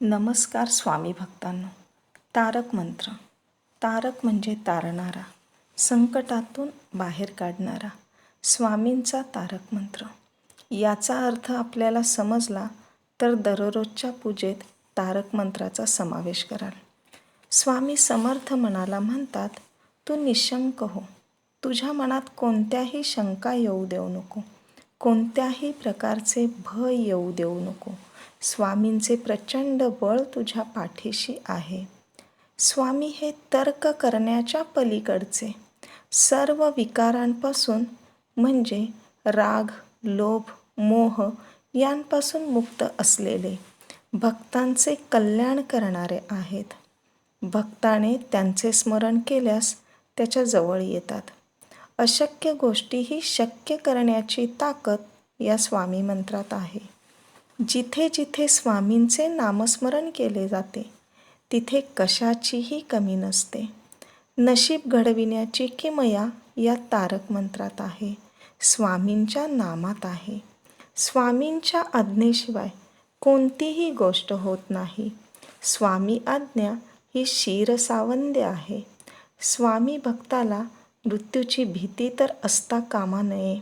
नमस्कार स्वामी भक्तांनो. तारक मंत्र. तारक म्हणजे तारणारा, संकटातून बाहेर काढणारा. स्वामींचा तारक मंत्र. याचा अर्थ आपल्याला समजला तर दररोजच्या पूजेत तारक मंत्राचा समावेश कराल. स्वामी समर्थ मनाला म्हणतात, तू निशंक हो. तुझ्या मनात कोणत्याही शंका येऊ देऊ नको, कोणत्याही प्रकारचे भय येऊ देऊ नको. स्वामींचे प्रचंड बळ तुझ्या पाठीशी आहे. स्वामी हे तर्क करण्याच्या पलीकडचे, सर्व विकारांपासून म्हणजे राग, लोभ, मोह यांपासून मुक्त असलेले, भक्तांचे कल्याण करणारे आहेत. भक्ताने त्यांचे स्मरण केल्यास त्याच्या जवळ येतात. अशक्य गोष्टीही शक्य करण्याची ताकद या स्वामी मंत्रात आहे. जिथे जिथे स्वामींचे नामस्मरण केले जाते तिथे कशाचीही कमी नसते. नशीब घडविण्याची किमया या तारक मंत्रात आहे, स्वामींच्या नामात आहे. स्वामींच्या आज्ञेशिवाय कोणतीही गोष्ट होत नाही. स्वामी आज्ञा ही क्षीरसावंद्य आहे. स्वामी भक्ताला मृत्यूची भीती तर असता कामा नये.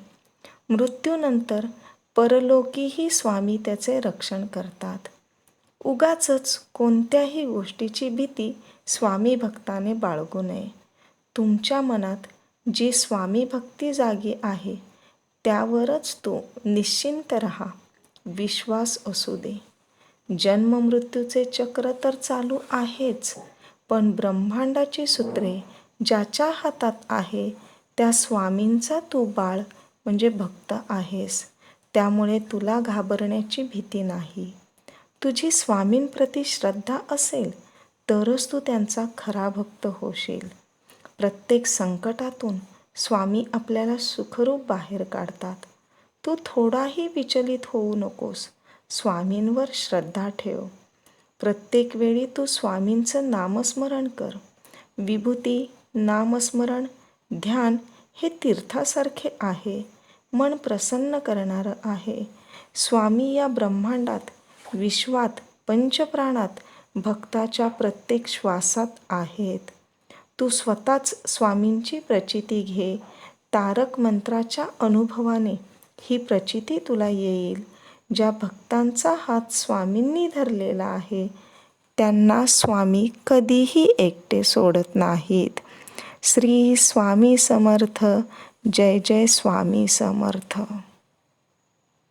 मृत्यूनंतर परलोकीही स्वामी त्याचे रक्षण करतात. उगाचच कोणत्याही गोष्टीची भीती स्वामी भक्ताने बाळगू नये. तुमच्या मनात जी स्वामी भक्ती जागी आहे त्यावरच तो निश्चिंत राहा. विश्वास असू दे. जन्ममृत्यूचे चक्र तर चालू आहेच, पण ब्रह्मांडाची सूत्रे ज्याच्या हातात आहे त्या स्वामींचा तू बाळ म्हणजे भक्त आहेस. त्यामुळे तुला घाबरण्याची भीती नाही. तुझी स्वामींप्रती श्रद्धा असेल तरच तू त्यांचा खरा भक्त होशील. प्रत्येक संकटातून स्वामी आपल्याला सुखरूप बाहेर काढतात. तू थोडाही विचलित होऊ नकोस. स्वामींवर श्रद्धा ठेव. प्रत्येक वेळी तू स्वामींचं नामस्मरण कर. विभूती, नामस्मरण, ध्यान हे तीर्थासारखे आहे. मन प्रसन्न करणारं आहे. स्वामी या ब्रह्मांडात, विश्वात, पंचप्राणात, भक्ताच्या प्रत्येक श्वासात आहेत. तू स्वतःच स्वामींची प्रचिती घे. तारक मंत्राच्या अनुभवाने ही प्रचिती तुला येईल. ज्या भक्तांचा हात स्वामींनी धरलेला आहे त्यांना स्वामी कधीही एकटे सोडत नाहीत. श्री स्वामी समर्थ. जय जय स्वामी समर्थ.